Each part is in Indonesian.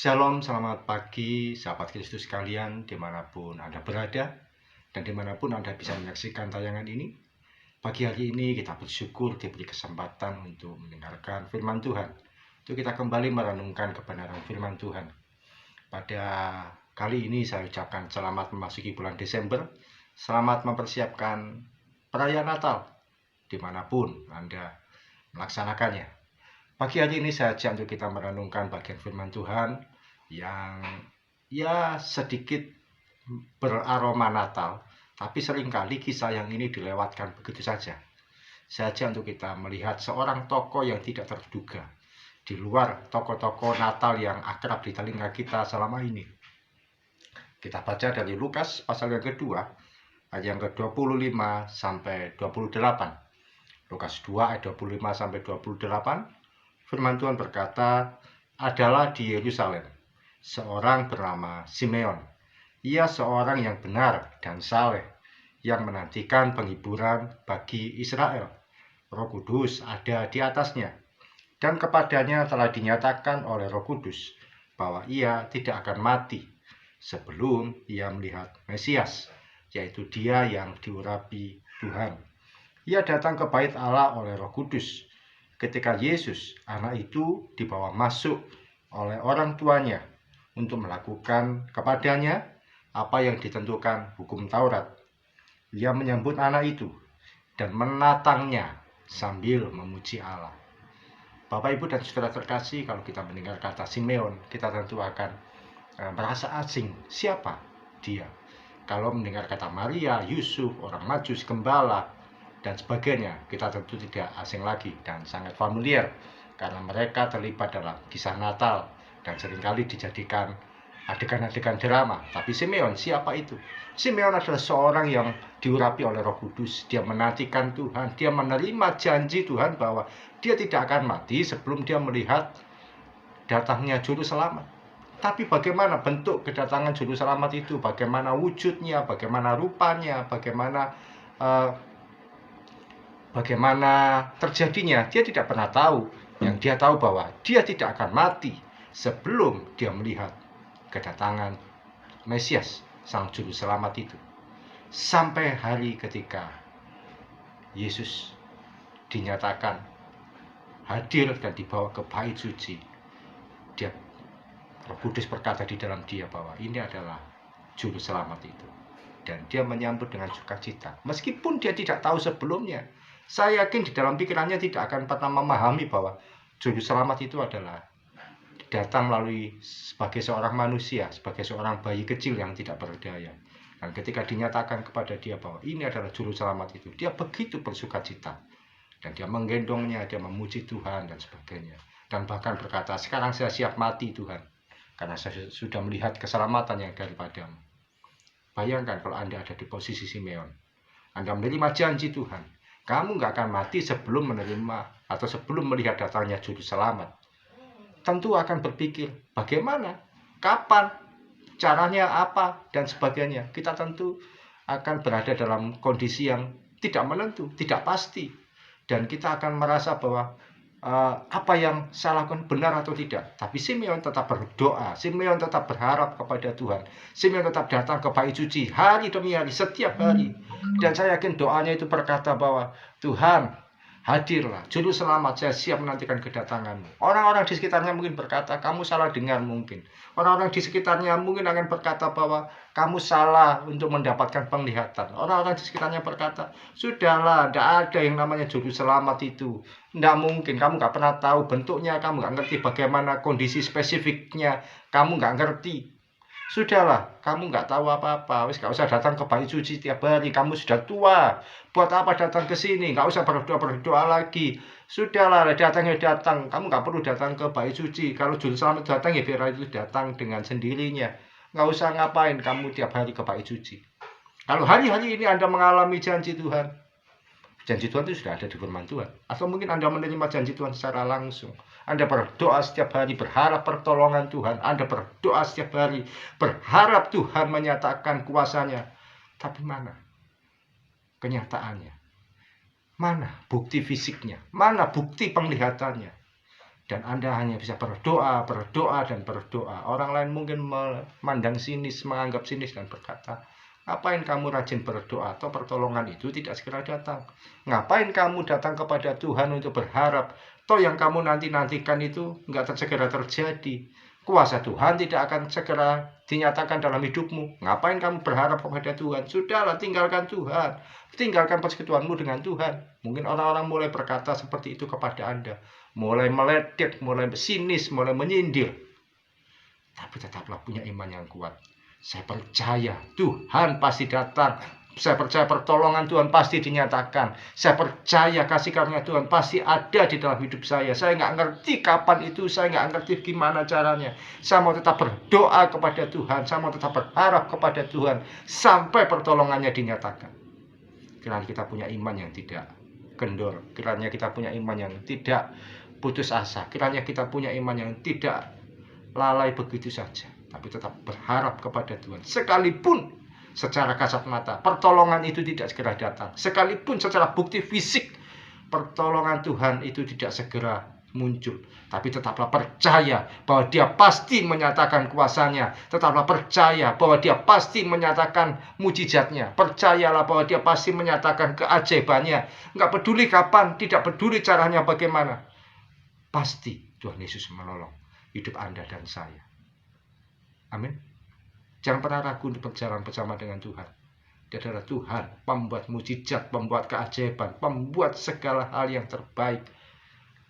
Shalom, selamat pagi sahabat Kristus sekalian dimanapun Anda berada dan dimanapun Anda bisa menyaksikan tayangan ini. Pagi hari ini kita bersyukur diberi kesempatan untuk mendengarkan firman Tuhan. Untuk kita kembali merenungkan kebenaran firman Tuhan. Pada kali ini saya ucapkan selamat memasuki bulan Desember. Selamat mempersiapkan perayaan Natal dimanapun Anda melaksanakannya. Pagi hari ini saya ajak untuk kita merenungkan bagian firman Tuhan yang sedikit beraroma Natal, tapi seringkali kisah yang ini dilewatkan begitu saja. Saya ajak untuk kita melihat seorang tokoh yang tidak terduga di luar tokoh-tokoh Natal yang akrab di telinga kita selama ini. Kita baca dari Lukas pasal yang kedua, ayat yang ke-25 sampai 28. Lukas 2 ayat 25 sampai 28. Firman Tuhan berkata, adalah di Yerusalem seorang bernama Simeon. Ia seorang yang benar dan saleh, yang menantikan penghiburan bagi Israel. Roh Kudus ada di atasnya, dan kepadanya telah dinyatakan oleh Roh Kudus bahwa ia tidak akan mati sebelum ia melihat Mesias, yaitu Dia yang diurapi Tuhan. Ia datang ke bait Allah oleh Roh Kudus ketika Yesus, anak itu, dibawa masuk oleh orang tuanya untuk melakukan kepadanya apa yang ditentukan hukum Taurat. Ia menyambut anak itu dan menatangnya sambil memuji Allah. Bapak, Ibu, dan saudara terkasih, kalau kita mendengar kata Simeon, kita tentu akan merasa asing. Siapa dia? Kalau mendengar kata Maria, Yusuf, orang Majus, gembala, dan sebagainya, kita tentu tidak asing lagi dan sangat familiar karena mereka terlibat dalam kisah Natal dan seringkali dijadikan adegan-adegan drama. Tapi Simeon, siapa itu? Simeon adalah seorang yang diurapi oleh Roh Kudus. Dia menantikan Tuhan, dia menerima janji Tuhan bahwa dia tidak akan mati sebelum dia melihat datangnya Juru Selamat. Tapi bagaimana bentuk kedatangan Juru Selamat itu? Bagaimana wujudnya? Bagaimana rupanya? Bagaimana terjadinya? Dia tidak pernah tahu. Yang dia tahu bahwa dia tidak akan mati sebelum dia melihat kedatangan Mesias, Sang Juru Selamat itu. Sampai hari ketika Yesus dinyatakan hadir dan dibawa ke bait suci, Roh Kudus berkata di dalam dia bahwa ini adalah Juru Selamat itu. Dan dia menyambut dengan sukacita. Meskipun dia tidak tahu sebelumnya, saya yakin di dalam pikirannya tidak akan pernah memahami bahwa Juru Selamat itu adalah datang melalui sebagai seorang manusia, sebagai seorang bayi kecil yang tidak berdaya. Dan ketika dinyatakan kepada dia bahwa ini adalah Juru Selamat itu, dia begitu bersukacita. Dan dia menggendongnya, dia memuji Tuhan dan sebagainya. Dan bahkan berkata, sekarang saya siap mati Tuhan, karena saya sudah melihat keselamatan yang daripadamu. Bayangkan kalau Anda ada di posisi Simeon. Anda menerima janji Tuhan. Kamu nggak akan mati sebelum menerima atau sebelum melihat datangnya Juru Selamat. Tentu akan berpikir, bagaimana, kapan, caranya apa, dan sebagainya. Kita tentu akan berada dalam kondisi yang tidak menentu, tidak pasti. Dan kita akan merasa bahwa apa yang saya lakukan benar atau tidak. Tapi Simeon tetap berdoa, Simeon tetap berharap kepada Tuhan, Simeon tetap datang ke bait suci hari demi hari, setiap hari. Dan saya yakin doanya itu berkata bahwa Tuhan, hadirlah Juru Selamat, saya siap menantikan kedatanganmu. Orang-orang di sekitarnya mungkin berkata, kamu salah dengar mungkin. Orang-orang di sekitarnya mungkin akan berkata bahwa kamu salah untuk mendapatkan penglihatan. Orang-orang di sekitarnya berkata, sudahlah, tidak ada yang namanya Juru Selamat itu. Tidak mungkin, kamu nggak pernah tahu bentuknya, kamu nggak ngerti bagaimana kondisi spesifiknya, kamu nggak ngerti. Sudahlah, kamu nggak tahu apa-apa, wis nggak usah datang ke bait suci tiap hari, kamu sudah tua, buat apa datang ke sini, nggak usah berdoa lagi. Sudahlah, datang, kamu nggak perlu datang ke bait suci, kalau Juru Selamat datang ya biar itu datang dengan sendirinya. Nggak usah ngapain kamu tiap hari ke bait suci. Kalau hari-hari ini Anda mengalami janji Tuhan itu sudah ada di firman Tuhan. Atau mungkin Anda menerima janji Tuhan secara langsung. Anda berdoa setiap hari, berharap pertolongan Tuhan. Anda berdoa setiap hari, berharap Tuhan menyatakan kuasanya. Tapi mana kenyataannya? Mana bukti fisiknya? Mana bukti penglihatannya? Dan Anda hanya bisa berdoa, berdoa, dan berdoa. Orang lain mungkin memandang sinis, menganggap sinis dan berkata, ngapain kamu rajin berdoa atau pertolongan itu tidak segera datang? Ngapain kamu datang kepada Tuhan untuk berharap? Toh yang kamu nanti-nantikan itu nggak segera terjadi. Kuasa Tuhan tidak akan segera dinyatakan dalam hidupmu. Ngapain kamu berharap kepada Tuhan? Sudahlah, tinggalkan Tuhan. Tinggalkan persekutuanmu dengan Tuhan. Mungkin orang-orang mulai berkata seperti itu kepada Anda. Mulai meledek, mulai sinis, mulai menyindir. Tapi tetaplah punya iman yang kuat. Saya percaya Tuhan pasti datang. Saya percaya pertolongan Tuhan pasti dinyatakan. Saya percaya kasih karunia Tuhan pasti ada di dalam hidup saya. Saya nggak ngerti kapan itu, saya nggak ngerti gimana caranya. Saya mau tetap berdoa kepada Tuhan. Saya mau tetap berharap kepada Tuhan sampai pertolongannya dinyatakan. Kiranya kita punya iman yang tidak kendor. Kiranya kita punya iman yang tidak putus asa. Kiranya kita punya iman yang tidak lalai begitu saja, tapi tetap berharap kepada Tuhan. Sekalipun secara kasat mata pertolongan itu tidak segera datang, sekalipun secara bukti fisik pertolongan Tuhan itu tidak segera muncul, tapi tetaplah percaya bahwa Dia pasti menyatakan kuasanya. Tetaplah percaya bahwa Dia pasti menyatakan mujizatnya. Percayalah bahwa Dia pasti menyatakan keajaibannya. Nggak peduli kapan, tidak peduli caranya bagaimana, pasti Tuhan Yesus menolong hidup Anda dan saya. Amin. Jangan pernah ragu untuk berjalan bersama dengan Tuhan. Dia adalah Tuhan, pembuat mujizat, pembuat keajaiban, pembuat segala hal yang terbaik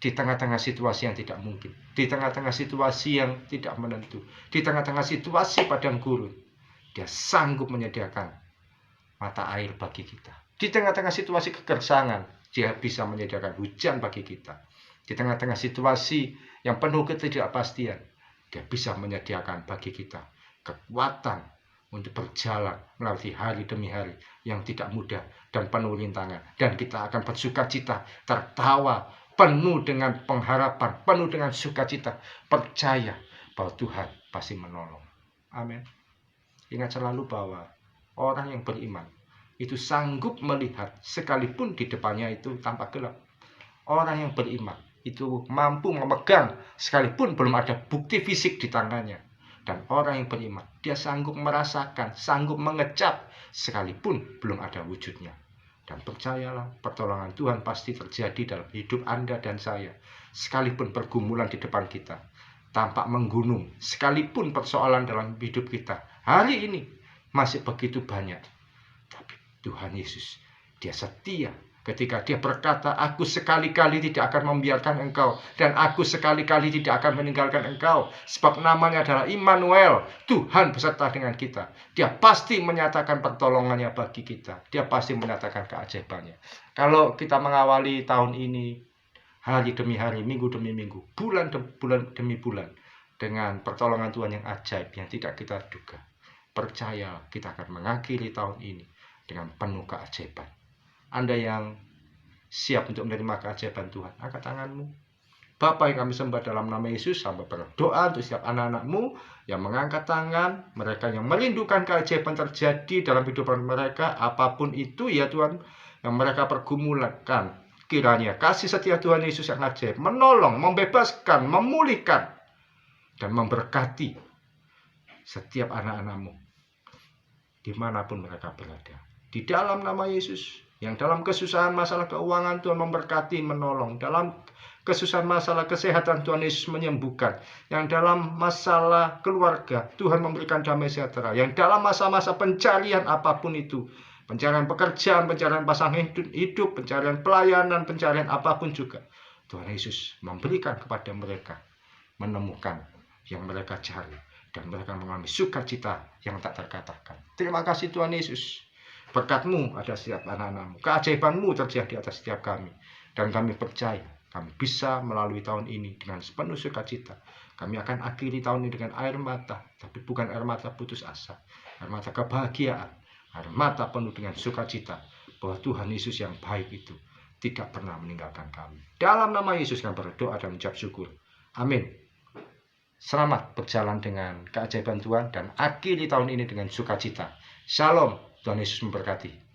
di tengah-tengah situasi yang tidak mungkin, di tengah-tengah situasi yang tidak menentu, di tengah-tengah situasi padang gurun. Dia sanggup menyediakan mata air bagi kita. Di tengah-tengah situasi kegersangan, Dia bisa menyediakan hujan bagi kita. Di tengah-tengah situasi yang penuh ketidakpastian, Dia bisa menyediakan bagi kita kekuatan untuk berjalan melalui hari demi hari yang tidak mudah dan penuh rintangan. Dan kita akan bersukacita, tertawa, penuh dengan pengharapan, penuh dengan sukacita, percaya bahwa Tuhan pasti menolong. Amin. Ingat selalu bahwa orang yang beriman itu sanggup melihat sekalipun di depannya itu tampak gelap. Orang yang beriman itu mampu memegang sekalipun belum ada bukti fisik di tangannya. Dan orang yang beriman, dia sanggup merasakan, sanggup mengecap sekalipun belum ada wujudnya. Dan percayalah, pertolongan Tuhan pasti terjadi dalam hidup Anda dan saya. Sekalipun pergumulan di depan kita tampak menggunung, sekalipun persoalan dalam hidup kita hari ini masih begitu banyak, tapi Tuhan Yesus, Dia setia. Ketika Dia berkata, aku sekali-kali tidak akan membiarkan engkau, dan aku sekali-kali tidak akan meninggalkan engkau. Sebab namanya adalah Immanuel, Tuhan beserta dengan kita. Dia pasti menyatakan pertolongannya bagi kita. Dia pasti menyatakan keajaibannya. Kalau kita mengawali tahun ini, hari demi hari, minggu demi minggu, bulan demi bulan, dengan pertolongan Tuhan yang ajaib, yang tidak kita duga, percaya kita akan mengakhiri tahun ini dengan penuh keajaiban. Anda yang siap untuk menerima keajaiban Tuhan, angkat tanganmu. Bapa yang kami sembah dalam nama Yesus, hamba berdoa untuk setiap anak-anakmu yang mengangkat tangan, mereka yang merindukan keajaiban terjadi dalam kehidupan mereka, apapun itu ya Tuhan, yang mereka pergumulkan. Kiranya kasih setia Tuhan Yesus yang ajaib menolong, membebaskan, memulihkan, dan memberkati setiap anak-anakmu dimanapun mereka berada. Di dalam nama Yesus, yang dalam kesusahan masalah keuangan Tuhan memberkati, menolong. Dalam kesusahan masalah kesehatan Tuhan Yesus menyembuhkan. Yang dalam masalah keluarga Tuhan memberikan damai sejahtera. Yang dalam masa-masa pencarian apapun itu, pencarian pekerjaan, pencarian pasangan hidup, pencarian pelayanan, pencarian apapun juga, Tuhan Yesus memberikan kepada mereka, menemukan yang mereka cari, dan mereka mengalami sukacita yang tak terkatakan. Terima kasih Tuhan Yesus. Berkat-Mu ada setiap anak-anak-Mu. Keajaiban-Mu terjadi atas setiap kami. Dan kami percaya kami bisa melalui tahun ini dengan sepenuh sukacita. Kami akan akhiri tahun ini dengan air mata, tapi bukan air mata putus asa. Air mata kebahagiaan. Air mata penuh dengan sukacita bahwa Tuhan Yesus yang baik itu tidak pernah meninggalkan kami. Dalam nama Yesus kami berdoa dan mengucap syukur. Amin. Selamat berjalan dengan keajaiban Tuhan dan akhiri tahun ini dengan sukacita. Shalom. Tuhan Yesus memberkati.